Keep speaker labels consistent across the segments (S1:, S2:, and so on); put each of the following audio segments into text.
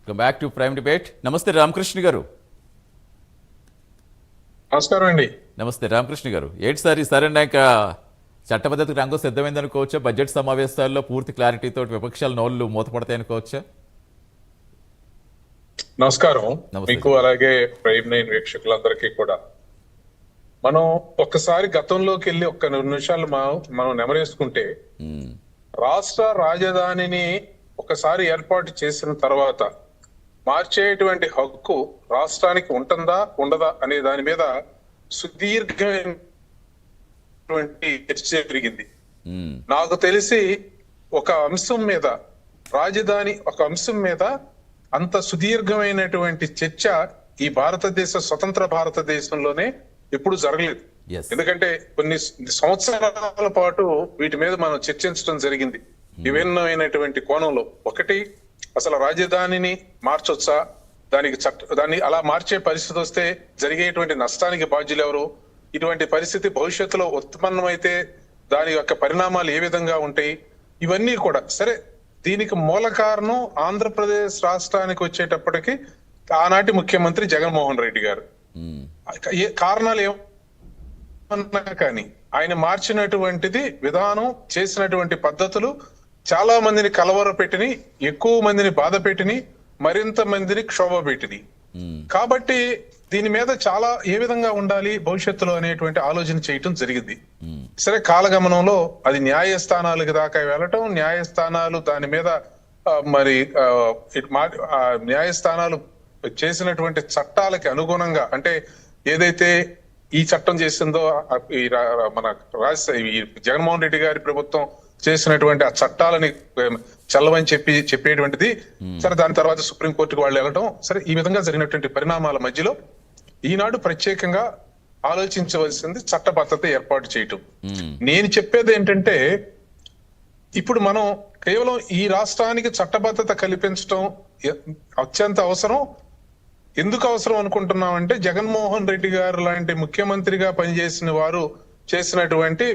S1: Back to prime debate. నమస్తే రామకృష్ణ గారు.
S2: నమస్కారం అండి.
S1: నమస్తే రామకృష్ణ గారు. ఏంటి సార్ ఈసారి ఇంకా చట్టబద్ధతకు రంగం సిద్ధమైంది అనుకోవచ్చా? బడ్జెట్ సమావేశాల్లో పూర్తి క్లారిటీతో విపక్షాల నోళ్లు మూతపడతాయి అనుకోవచ్చా?
S2: నమస్కారం
S1: నమస్తే.
S2: మీకు అలాగే ప్రైమ్ నైన్ వీక్షకులందరికీ కూడా. మనం ఒక్కసారి గతంలోకి వెళ్ళి ఒక్క నిమిషాలు మనం నెమరేసుకుంటే రాష్ట్ర రాజధానిని ఒకసారి ఏర్పాటు చేసిన తర్వాత మార్చేటువంటి హక్కు రాష్ట్రానికి ఉంటుందా ఉండదా అనే దాని మీద సుదీర్ఘమైనటువంటి చర్చ జరిగింది. నాకు తెలిసి ఒక అంశం మీద ఒక అంశం మీద అంత సుదీర్ఘమైనటువంటి చర్చ ఈ స్వతంత్ర భారతదేశంలోనే ఎప్పుడు జరగలేదు. ఎందుకంటే కొన్ని సంవత్సరాల పాటు వీటి మీద మనం చర్చించడం జరిగింది విభిన్నమైనటువంటి కోణంలో. ఒకటి, అసలు రాజధానిని మార్చొచ్చా, దాన్ని అలా మార్చే పరిస్థితి వస్తే జరిగేటువంటి నష్టానికి బాధ్యులు ఎవరు, ఇటువంటి పరిస్థితి భవిష్యత్తులో ఉత్పన్నమైతే దాని యొక్క పరిణామాలు ఏ విధంగా ఉంటాయి, ఇవన్నీ కూడా సరే. దీనికి మూల కారణం ఆంధ్రప్రదేశ్ రాష్ట్రానికి వచ్చేటప్పటికి ఆనాటి ముఖ్యమంత్రి జగన్మోహన్ రెడ్డి గారు. కారణాలు ఏమన్నా కానీ ఆయన మార్చినటువంటిది విధానం, చేసినటువంటి పద్ధతులు చాలా మందిని కలవర పెట్టిని, ఎక్కువ మందిని బాధ పెట్టిని, మరింత మందిని క్షోభ పెట్టిని. కాబట్టి దీని మీద చాలా ఏ విధంగా ఉండాలి భవిష్యత్తులో అనేటువంటి ఆలోచన చేయటం జరిగింది. సరే, కాలగమనంలో అది న్యాయస్థానాలకు దాకా వెళ్ళటం, న్యాయస్థానాలు దాని మీద న్యాయస్థానాలు చేసినటువంటి చట్టాలకి అనుగుణంగా, అంటే ఏదైతే ఈ చట్టం చేసిందో మన జగన్మోహన్ రెడ్డి గారి ప్రభుత్వం చేసినటువంటి ఆ చట్టాలని చల్లవని చెప్పేటువంటిది. సరే, దాని తర్వాత సుప్రీంకోర్టుకు వాళ్ళు వెళ్ళటం. సరే, ఈ విధంగా జరిగినటువంటి పరిణామాల మధ్యలో ఈనాడు ప్రత్యేకంగా ఆలోచించవలసింది చట్టబద్ధత ఏర్పాటు చేయటం. నేను చెప్పేది ఏంటంటే, ఇప్పుడు మనం కేవలం ఈ రాష్ట్రానికి చట్టబద్ధత కల్పించడం అత్యంత అవసరం. ఎందుకు అవసరం అనుకుంటున్నామంటే, జగన్మోహన్ రెడ్డి గారు లాంటి ముఖ్యమంత్రిగా పనిచేసిన వారు చేసినటువంటి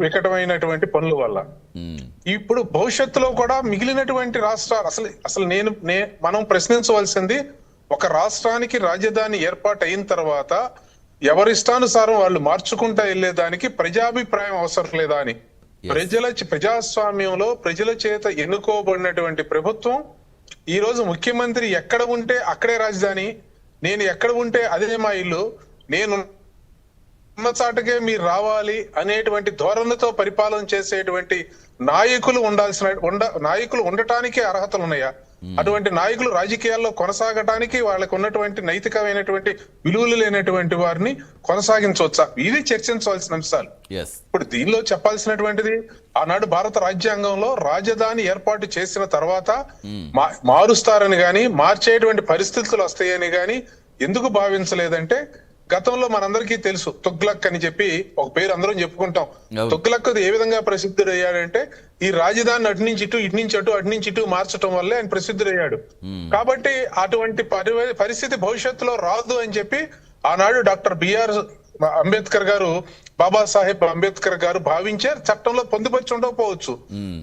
S2: వికటమైనటువంటి పనుల వల్ల ఇప్పుడు భవిష్యత్తులో కూడా మిగిలినటువంటి రాష్ట్రాలు అసలు మనం ప్రశ్నించవలసింది, ఒక రాష్ట్రానికి రాజధాని ఏర్పాటు అయిన తర్వాత ఎవరిష్టానుసారం వాళ్ళు మార్చుకుంటా వెళ్లేదానికి ప్రజాభిప్రాయం అవసరం లేదా అని. ప్రజాస్వామ్యంలో ప్రజల చేత ఎన్నుకోబడినటువంటి ప్రభుత్వం ఈ రోజు ముఖ్యమంత్రి ఎక్కడ ఉంటే అక్కడే రాజధాని, నేను ఎక్కడ ఉంటే అదే మా ఇల్లు, నేను ఉన్న చాటుకే మీరు రావాలి అనేటువంటి ధోరణితో పరిపాలన చేసేటువంటి నాయకులు నాయకులు ఉండటానికి అర్హతలు ఉన్నాయా? అటువంటి నాయకులు రాజకీయాల్లో కొనసాగటానికి వాళ్ళకు ఉన్నటువంటి నైతికమైనటువంటి విలువలు లేనటువంటి వారిని కొనసాగించవచ్చా? ఇది చర్చించవలసిన అంశాలు. ఇప్పుడు దీనిలో చెప్పాల్సినటువంటిది, ఆనాడు భారత రాజ్యాంగంలో రాజధాని ఏర్పాటు చేసిన తర్వాత మారుస్తారని గాని, మార్చేటువంటి పరిస్థితులు వస్తాయని గాని ఎందుకు భావించలేదంటే, గతంలో మనందరికీ తెలుసు తుగ్లక్ అని చెప్పి ఒక పేరు అందరం చెప్పుకుంటాం. తుగ్లక్ ఏ విధంగా ప్రసిద్ధుడయ్యాడంటే, ఈ రాజధాని అటు నుంచి ఇటు, ఇటు నుంచి అటు, అటు నుంచి ఇటు మార్చడం వల్లే ఆయన ప్రసిద్ధుడయ్యాడు. కాబట్టి అటువంటి పరిస్థితి భవిష్యత్తులో రాదు అని చెప్పి ఆనాడు డాక్టర్ బిఆర్ అంబేద్కర్ గారు, బాబాసాహెబ్ అంబేద్కర్ గారు భావించారు. చట్టంలో పొందుపరిచి ఉండకపోవచ్చు,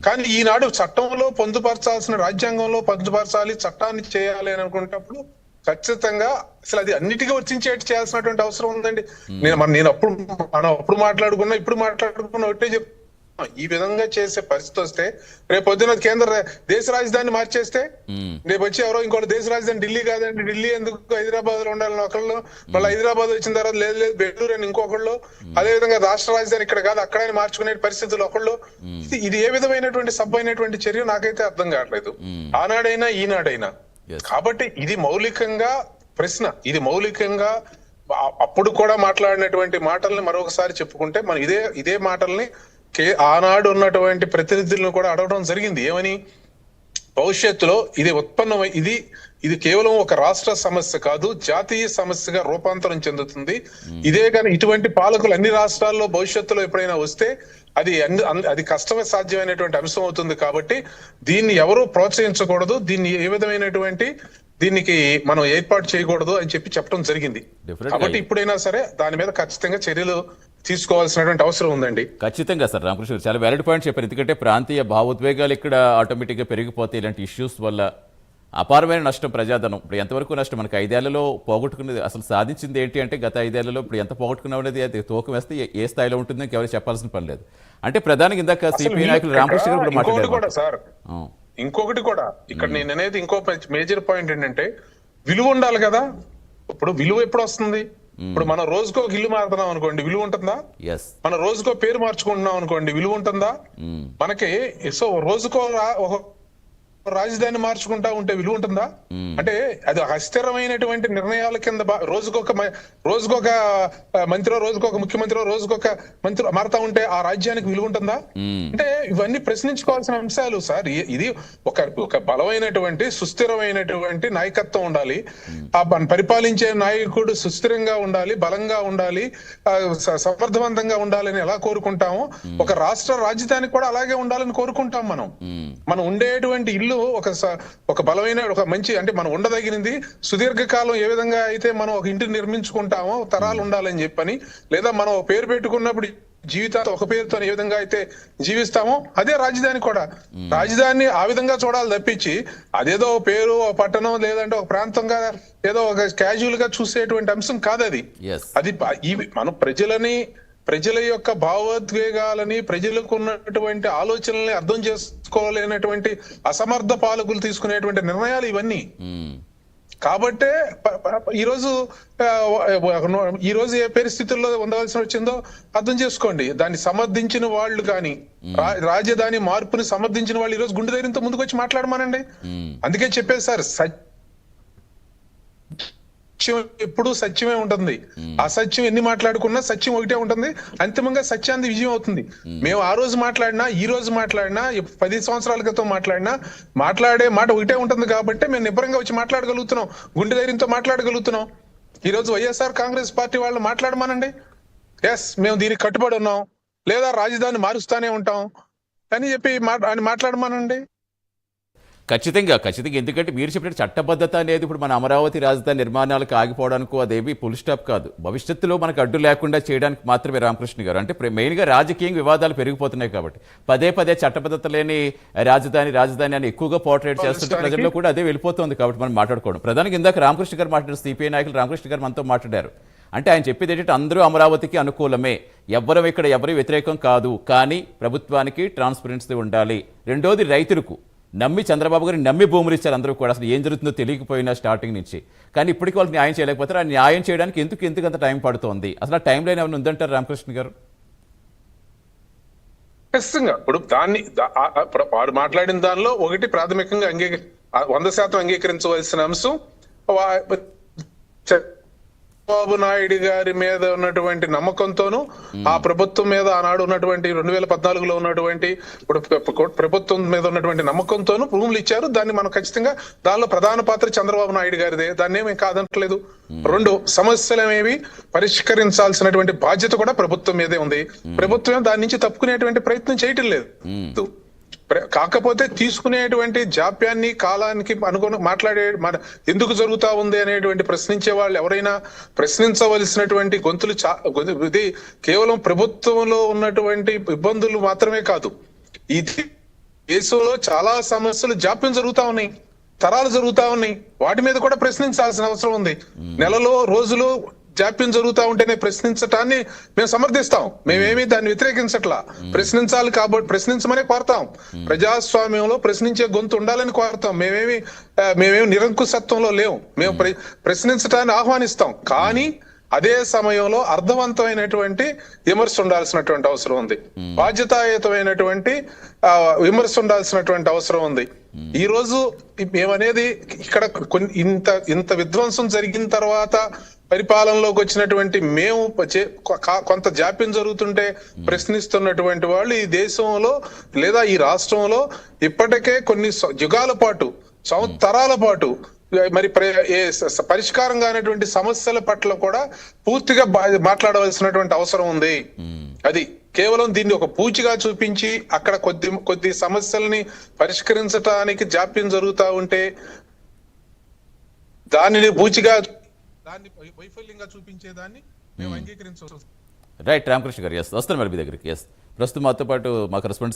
S2: కానీ ఈనాడు చట్టంలో పొందుపరచాల్సిన, రాజ్యాంగంలో పొందుపరచాలి, చట్టాన్ని చేయాలి అని అనుకున్నప్పుడు ఖచ్చితంగా అసలు అది అన్నిటికీ వర్తించేట్టు చేయాల్సినటువంటి అవసరం ఉందండి. మనం అప్పుడు మాట్లాడుకున్నా, ఇప్పుడు మాట్లాడుకున్నా ఒకటే చెప్తున్నా, ఈ విధంగా చేసే పరిస్థితి వస్తే రేపు పొద్దున దేశ రాజధాని మార్చేస్తే, రేపు వచ్చి ఎవరో ఇంకోటి దేశ రాజధాని ఢిల్లీ కాదండి, ఢిల్లీ ఎందుకు, హైదరాబాద్ లో ఉండాలని ఒకళ్ళు, మళ్ళీ హైదరాబాద్ వచ్చిన తర్వాత లేదు బెంగళూరు అని ఇంకొకళ్ళు, అదే విధంగా రాష్ట్ర రాజధాని ఇక్కడ కాదు అక్కడని మార్చుకునే పరిస్థితులు ఒకళ్ళు. ఇది ఏ విధమైనటువంటి సబ్బైనటువంటి చర్య నాకైతే అర్థం కావట్లేదు, ఆనాడైనా ఈనాడైనా. కాబట్టి ఇది మౌలికంగా ప్రశ్న. ఇది మౌలికంగా అప్పుడు కూడా మాట్లాడినటువంటి మాటల్ని మరొకసారి చెప్పుకుంటే, మనం ఇదే మాటల్ని ఆనాడు ఉన్నటువంటి ప్రతినిధులను కూడా అడగడం జరిగింది. ఏమని? భవిష్యత్తులో ఇది ఉత్పన్నమై ఇది కేవలం ఒక రాష్ట్ర సమస్య కాదు, జాతీయ సమస్యగా రూపాంతరం చెందుతుంది. ఇదే కానీ ఇటువంటి పాలకులు అన్ని రాష్ట్రాల్లో భవిష్యత్తులో ఎప్పుడైనా వస్తే అది కష్టమే సాధ్యమైనటువంటి అంశం అవుతుంది. కాబట్టి దీన్ని ఎవరూ ప్రోత్సహించకూడదు, దీన్ని ఏ విధమైనటువంటి దీనికి మనం ఏర్పాటు చేయకూడదు అని చెప్పడం జరిగింది. కాబట్టి ఇప్పుడైనా సరే దాని మీద ఖచ్చితంగా చర్యలు తీసుకోవాల్సినటువంటి అవసరం ఉందండి.
S1: ఖచ్చితంగా సార్. రామకృష్ణ చాలా వ్యాలిడ్ పాయింట్ చెప్పారు. ఎందుకంటే ప్రాంతీయ భావోద్వేగాలు ఇక్కడ ఆటోమేటిక్గా పెరిగిపోతాయి ఇలాంటి ఇష్యూస్ వల్ల. అపారమైన నష్టం ప్రజాధనం. ఇప్పుడు ఎంతవరకు నష్టం మనకి 5 ఏళ్లలో పోగొట్టుకున్నది, అసలు సాధించింది ఏంటి అంటే గత 5 ఏళ్లలో ఇప్పుడు ఎంత పోగొట్టుకున్నాం అనేది అది తూకం వేస్తే ఏ స్థాయిలో ఉంటుందో ఎవరు చెప్పాల్సిన పని లేదు. అంటే ప్రధానికి ఇందాక
S2: అసలు
S1: సిపిఐ నాయకులు రామకృష్ణ గారు కూడా
S2: ఇంకొకటి కూడా
S1: మాట్లాడారు.
S2: సార్, ఇంకొకటి కూడా ఇక్కడ నేను అనేది ఇంకో మేజర్ పాయింట్ ఏంటంటే విలువ ఉండాలి కదా. ఇప్పుడు విలువ ఎప్పుడు వస్తుంది? ఇప్పుడు మనం రోజుకో ఒక ఇల్లు మారుతున్నాం అనుకోండి, విలువ ఉంటుందా?
S1: ఎస్.
S2: మన రోజుకో పేరు మార్చుకుంటున్నాం అనుకోండి, విలువ ఉంటుందా? మనకి సో రోజుకో ఒక రాజధాని మార్చుకుంటా ఉంటే విలువ ఉంటుందా? అంటే అది అస్థిరమైనటువంటి నిర్ణయాల కింద రోజుకొక మంత్రి, రోజుకొక ముఖ్యమంత్రి, రోజుకొక మంత్రి మారుతా ఉంటే ఆ రాజ్యానికి విలువ ఉంటుందా? అంటే ఇవన్నీ ప్రశ్నించుకోవాల్సిన అంశాలు సార్. ఇది ఒక బలమైనటువంటి సుస్థిరమైనటువంటి నాయకత్వం ఉండాలి. ఆ పరిపాలించే నాయకుడు సుస్థిరంగా ఉండాలి, బలంగా ఉండాలి, సమర్థవంతంగా ఉండాలని ఎలా కోరుకుంటామో ఒక రాష్ట్ర రాజధాని కూడా అలాగే ఉండాలని కోరుకుంటాం. మనం ఉండేటువంటి ఇల్లు ఒక బలమైన ఒక మంచి, అంటే మనం ఉండదగినది సుదీర్ఘకాలం ఏ విధంగా అయితే మనం ఒక ఇంటిని నిర్మించుకుంటామో తరాలు ఉండాలని చెప్పని, లేదా మనం ఒక పేరు పెట్టుకున్నప్పుడు జీవితాలు ఒక పేరుతో ఏ విధంగా అయితే జీవిస్తామో అదే రాజధాని కూడా. రాజధానిని ఆ విధంగా చూడాలి తప్పించి అదేదో పేరు, పట్టణం, లేదంటే ఒక ప్రాంతంగా ఏదో ఒక క్యాజువల్ గా చూసేటువంటి అంశం కాదు అది. అది మనం ప్రజల యొక్క భావోద్వేగాలని, ప్రజలకు ఉన్నటువంటి ఆలోచనల్ని అర్థం చేసుకోలేనటువంటి అసమర్థ పాలకులు తీసుకునేటువంటి నిర్ణయాలు ఇవన్నీ. కాబట్టే ఈరోజు ఏ పరిస్థితుల్లో ఉండవలసి వచ్చిందో అర్థం చేసుకోండి. దాన్ని సమర్థించిన వాళ్ళు కానీ, రాజధాని మార్పుని సమర్థించిన వాళ్ళు ఈరోజు గుండె ధైర్యంతో ముందుకు వచ్చి మాట్లాడమానండి. అందుకే చెప్పేది సార్, ఎప్పుడు సత్యమే ఉంటుంది. అసత్యం ఎన్ని మాట్లాడుకున్నా సత్యం ఒకటే ఉంటుంది. అంతిమంగా సత్యాన్ని విజయం అవుతుంది. మేము ఆ రోజు మాట్లాడినా, ఈ రోజు మాట్లాడినా, 10 సంవత్సరాల క్రితం మాట్లాడే మాట ఒకటే ఉంటుంది. కాబట్టి మేము నిబ్బరంగా వచ్చి మాట్లాడగలుగుతున్నాం, గుండె ధైర్యంతో మాట్లాడగలుగుతున్నాం. ఈ రోజు వైఎస్ఆర్ కాంగ్రెస్ పార్టీ వాళ్ళు మాట్లాడమానండి, ఎస్ మేము దీనికి కట్టుబడి ఉన్నాం, లేదా రాజధాని మారుస్తానే ఉంటాం అని చెప్పి మాట్లాడమానండి.
S1: ఖచ్చితంగా. ఎందుకంటే మీరు చెప్పినట్టు చట్టబద్ధత అనేది ఇప్పుడు మన అమరావతి రాజధాని నిర్మాణాలకు ఆగిపోవడానికి అదేవి ఫుల్ స్టాప్ కాదు. భవిష్యత్తులో మనకు అడ్డు లేకుండా చేయడానికి మాత్రమే రామకృష్ణ గారు. అంటే మెయిన్గా రాజకీయంగా వివాదాలు పెరిగిపోతున్నాయి కాబట్టి పదే చట్టబద్ధత లేని రాజధాని అని ఎక్కువగా పోర్ట్రేట్ చేస్తుంటే ప్రజల్లో కూడా అదే వెళ్ళిపోతుంది. కాబట్టి మనం మాట్లాడుకోవడం ప్రధానికి ఇందాక రామకృష్ణ గారు మాట్లాడారు, సిపిఐ నాయకులు రామకృష్ణ గారు మనతో మాట్లాడారు. అంటే ఆయన చెప్పేది ఏంటంటే అందరూ అమరావతికి అనుకూలమే, ఎవరు వ్యతిరేకం కాదు, కానీ ప్రభుత్వానికి ట్రాన్స్పరెన్సీ ఉండాలి. రెండోది రైతులకు నమ్మి చంద్రబాబు గారిని నమ్మి భూములు ఇచ్చారు అందరూ కూడా, అసలు ఏం జరుగుతుందో తెలియకపోయినా స్టార్టింగ్ నుంచి. కానీ ఇప్పటికీ వాళ్ళకి న్యాయం చేయలేకపోతారు. ఆ న్యాయం చేయడానికి ఎందుకు అంత టైం పడుతోంది? అసలు ఆ టైం లైన్ ఏమైనా ఉందంటారు రామకృష్ణ గారు?
S2: ఖచ్చితంగా. ఇప్పుడు వారు మాట్లాడిన దానిలో ఒకటి ప్రాథమికంగా 100% అంగీకరించవలసిన అంశం, చంద్రబాబు నాయుడు గారి మీద ఉన్నటువంటి నమ్మకంతోనూ, ఆ ప్రభుత్వం మీద ఆనాడు ఉన్నటువంటి 2014లో ఉన్నటువంటి ఇప్పుడు ప్రభుత్వం మీద ఉన్నటువంటి నమ్మకంతోనూ భూములు ఇచ్చారు. దాన్ని మనం ఖచ్చితంగా దానిలో ప్రధాన పాత్ర చంద్రబాబు నాయుడు గారిదే, దాన్ని ఏమీ కాదనట్లేదు. 2 సమస్యలనేవి పరిష్కరించాల్సినటువంటి బాధ్యత కూడా ప్రభుత్వం మీదే ఉంది. ప్రభుత్వం దాని నుంచి తప్పుకునేటువంటి ప్రయత్నం చేయటం లేదు. కాకపోతే తీసుకునేటువంటి జాప్యాన్ని, కాలానికి ఎందుకు జరుగుతా ఉంది అనేటువంటి ప్రశ్నించే వాళ్ళు ఎవరైనా ప్రశ్నించవలసినటువంటి గొంతులు ఇది కేవలం ప్రభుత్వంలో ఉన్నటువంటి ఇబ్బందులు మాత్రమే కాదు, ఈ దేశంలో చాలా సమస్యలు జాప్యం జరుగుతా ఉన్నాయి, తరాలు జరుగుతా ఉన్నాయి. వాటి మీద కూడా ప్రశ్నించాల్సిన అవసరం ఉంది. నెలలో రోజులు జాప్యం జరుగుతా ఉంటేనే ప్రశ్నించటాన్ని మేము సమర్థిస్తాం. మేమేమి దాన్ని వ్యతిరేకించట్లా. ప్రశ్నించాలి కాబట్టి ప్రశ్నించమనే కోరుతాం. ప్రజాస్వామ్యంలో ప్రశ్నించే గొంతు ఉండాలని కోరుతాం. మేమేమి నిరంకుశత్వంలో లేవు. మేము ప్రశ్నించటాన్ని ఆహ్వానిస్తాం. కానీ అదే సమయంలో అర్థవంతమైనటువంటి విమర్శ ఉండాల్సినటువంటి అవసరం ఉంది. బాధ్యతాయుతమైనటువంటి విమర్శ ఉండాల్సినటువంటి అవసరం ఉంది. ఈ రోజు మేమనేది ఇక్కడ ఇంత విధ్వంసం జరిగిన తర్వాత పరిపాలనలోకి వచ్చినటువంటి మేము కొంత జాప్యం జరుగుతుంటే ప్రశ్నిస్తున్నటువంటి వాళ్ళు ఈ దేశంలో లేదా ఈ రాష్ట్రంలో ఇప్పటికే కొన్ని యుగాల పాటు, సంవత్సరాల పాటు మరి పరిష్కారం కానటువంటి సమస్యల పట్ల కూడా పూర్తిగా మాట్లాడవలసినటువంటి అవసరం ఉంది. అది కేవలం దీన్ని ఒక పూచిగా చూపించి అక్కడ కొద్ది సమస్యల్ని పరిష్కరించడానికి జాప్యం జరుగుతా ఉంటే దానిని పూచిగా, దాన్ని వైఫల్యంగా చూపించేదాన్ని మేము అంగీకరించవచ్చు.
S1: రైట్ రామకృష్ణ గారు, ఎస్ వస్తాను మరి మీ దగ్గరికి. ఎస్ ప్రస్తుతం మాతో పాటు మా కరెస్పాండెంట్